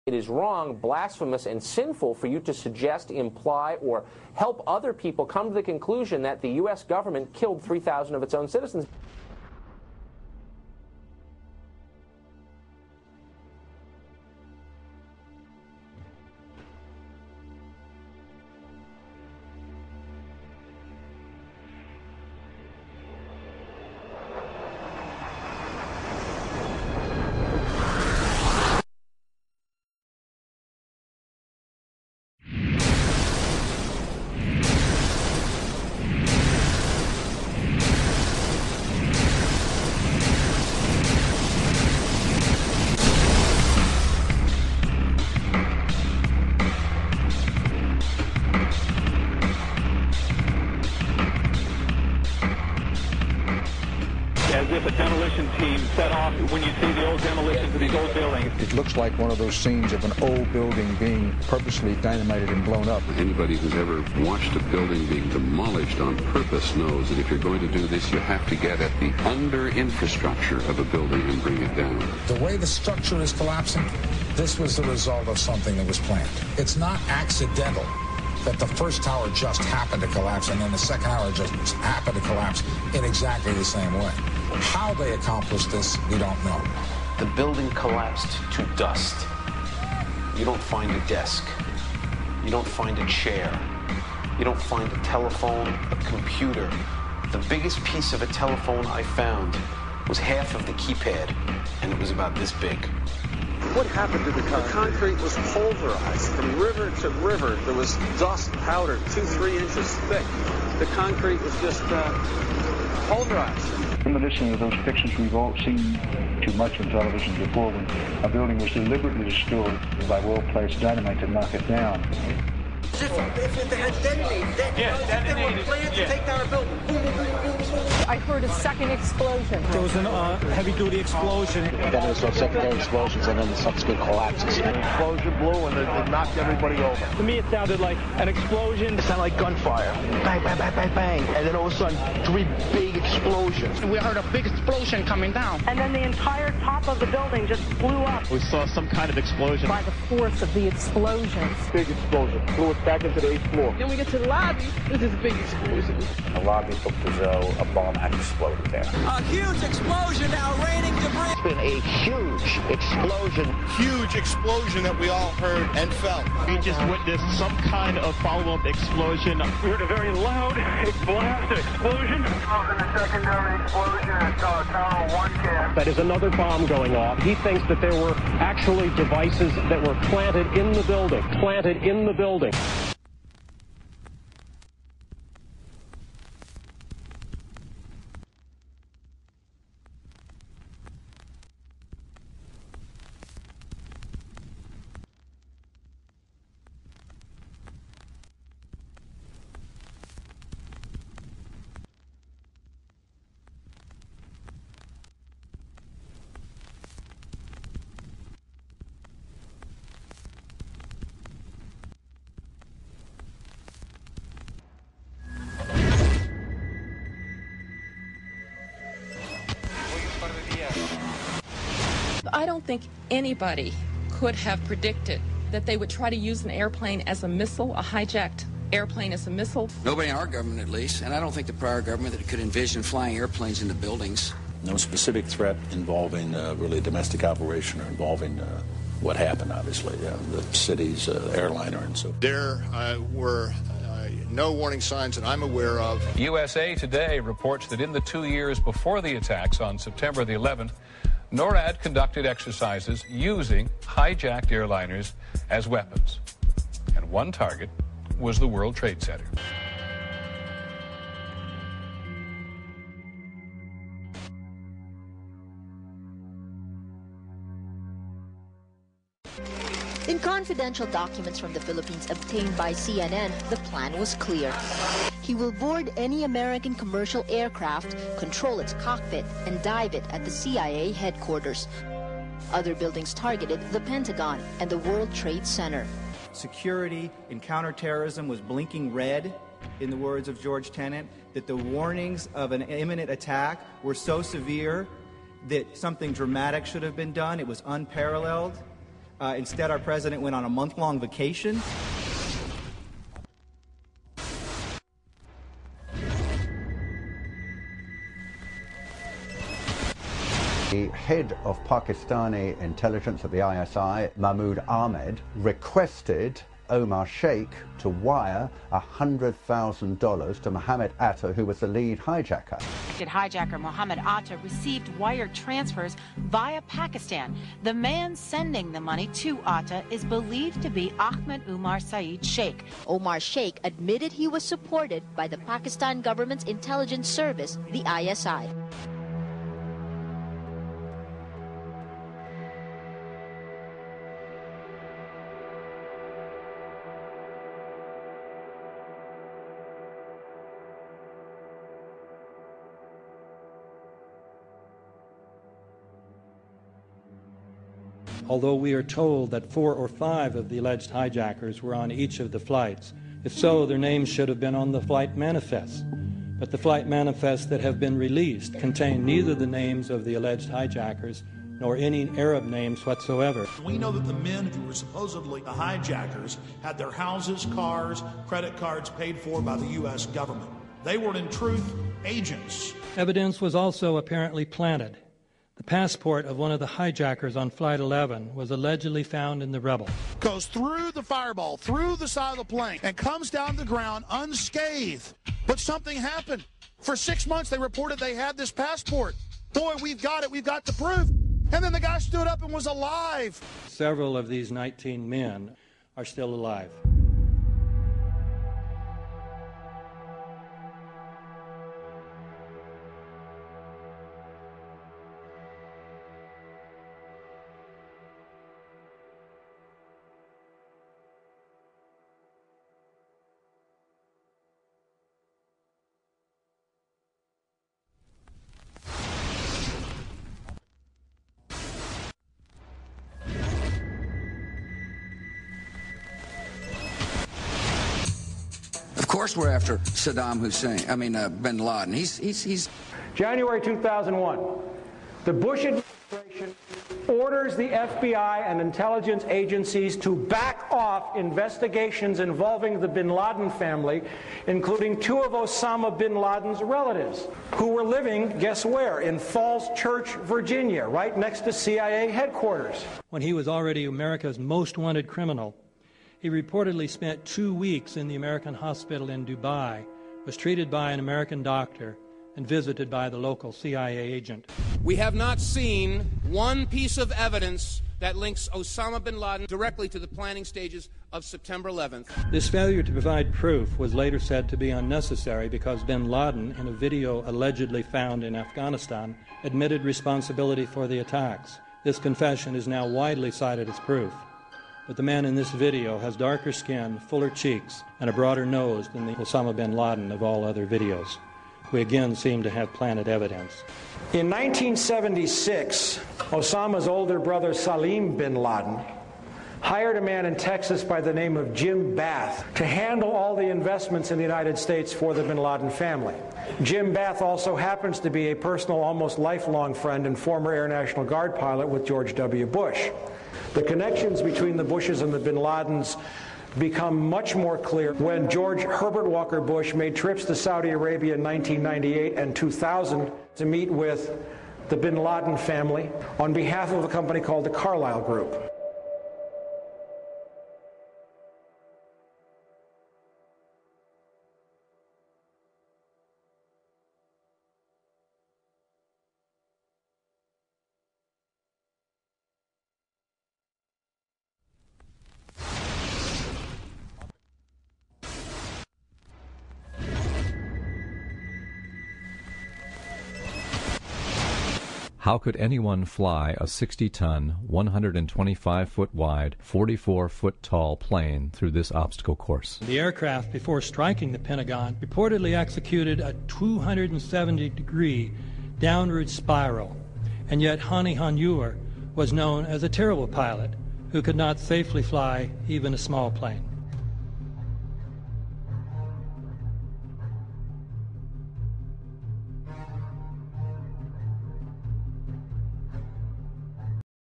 It is wrong, blasphemous, and sinful for you to suggest, imply, or help other people come to the conclusion that the U.S. government killed 3,000 of its own citizens. As if a demolition team set off when you see the old demolitions of these old buildings. It looks like one of those scenes of an old building being purposely dynamited and blown up. Anybody who's ever watched a building being demolished on purpose knows that if you're going to do this, you have to get at the under-infrastructure of a building and bring it down. The way the structure is collapsing, this was the result of something that was planned. It's not accidental that the first tower just happened to collapse and then the second tower just happened to collapse in exactly the same way. How they accomplished this, we don't know. The building collapsed to dust. You don't find a desk. You don't find a chair. You don't find a telephone, a computer. The biggest piece of a telephone I found was half of the keypad, and it was about this big. What happened to the concrete? The concrete was pulverized from river to river. There was dust powder 2-3 inches thick. The concrete was just pulverized. Reminiscent of those pictures we've all seen too much on television before, when a building was deliberately destroyed by well-placed dynamite to knock it down. If they had detonated, they were planned to take down a building. Boom, boom, boom, boom, boom. I heard a second explosion. There was a heavy-duty explosion. Then there was those secondary explosions and then the subsequent collapses. An explosion blew and it knocked everybody over. To me, it sounded like an explosion. It sounded like gunfire. Bang, bang, bang, bang, bang. And then all of a sudden, 3 big explosions. We heard a big explosion coming down. And then the entire top of the building just blew up. We saw some kind of explosion. By the force of the explosions. Big explosion. Blew us back into the 8th floor. Then we get to the lobby. This is a big explosion. The lobby looked as though a bomb had exploded there. A huge explosion now raining debris. It's been a huge explosion. Huge explosion that we all heard and felt. We just witnessed some kind of follow-up explosion. We heard a very loud blast explosion. The secondary explosion at Tower 1 camp. That is another bomb going off. He thinks that there were actually devices that were planted in the building. Planted in the building. I don't think anybody could have predicted that they would try to use an airplane as a missile, a hijacked airplane as a missile. Nobody in our government, at least, and I don't think the prior government that could envision flying airplanes into buildings. No specific threat involving really a domestic operation or involving what happened, obviously, the city's airliner and so. There were no warning signs that I'm aware of. USA Today reports that in the 2 years before the attacks on September the 11th, NORAD conducted exercises using hijacked airliners as weapons. And one target was the World Trade Center. In confidential documents from the Philippines obtained by CNN, the plan was clear. He will board any American commercial aircraft, control its cockpit, and dive it at the CIA headquarters. Other buildings targeted the Pentagon and the World Trade Center. Security in counterterrorism was blinking red, in the words of George Tenet, that the warnings of an imminent attack were so severe that something dramatic should have been done. It was unparalleled. Instead, our president went on a month-long vacation. The head of Pakistani intelligence at the ISI, Mahmoud Ahmed, requested Omar Sheikh to wire $100,000 to Mohammed Atta, who was the lead hijacker. Hijacker Mohammed Atta received wire transfers via Pakistan. The man sending the money to Atta is believed to be Ahmed Umar Saeed Sheikh. Omar Sheikh admitted he was supported by the Pakistan government's intelligence service, the ISI. Although we are told that 4 or 5 of the alleged hijackers were on each of the flights. If so, their names should have been on the flight manifests. But the flight manifests that have been released contain neither the names of the alleged hijackers nor any Arab names whatsoever. We know that the men who were supposedly the hijackers had their houses, cars, credit cards paid for by the U.S. government. They were, in truth, agents. Evidence was also apparently planted. The passport of one of the hijackers on Flight 11 was allegedly found in the rubble. Goes through the fireball, through the side of the plane, and comes down the ground unscathed. But something happened. For 6 months, they reported they had this passport. Boy, we've got it. We've got the proof. And then the guy stood up and was alive. Several of these 19 men are still alive. Of course we're after Saddam Hussein, bin Laden. He's January 2001, the Bush administration orders the FBI and intelligence agencies to back off investigations involving the bin Laden family, including 2 of Osama bin Laden's relatives, who were living, guess where, in Falls Church, Virginia, right next to CIA headquarters. When he was already America's most wanted criminal, he reportedly spent 2 weeks in the American hospital in Dubai, was treated by an American doctor, and visited by the local CIA agent. We have not seen one piece of evidence that links Osama bin Laden directly to the planning stages of September 11th. This failure to provide proof was later said to be unnecessary because bin Laden, in a video allegedly found in Afghanistan, admitted responsibility for the attacks. This confession is now widely cited as proof. But the man in this video has darker skin, fuller cheeks, and a broader nose than the Osama bin Laden of all other videos. We again seem to have planted evidence. In 1976, Osama's older brother Salim bin Laden hired a man in Texas by the name of Jim Bath to handle all the investments in the United States for the bin Laden family. Jim Bath also happens to be a personal, almost lifelong friend and former Air National Guard pilot with George W. Bush. The connections between the Bushes and the bin Ladens become much more clear when George Herbert Walker Bush made trips to Saudi Arabia in 1998 and 2000 to meet with the bin Laden family on behalf of a company called the Carlyle Group. How could anyone fly a 60-ton, 125-foot wide, 44-foot tall plane through this obstacle course? The aircraft, before striking the Pentagon, reportedly executed a 270-degree downward spiral, and yet Hani Hanjour was known as a terrible pilot who could not safely fly even a small plane.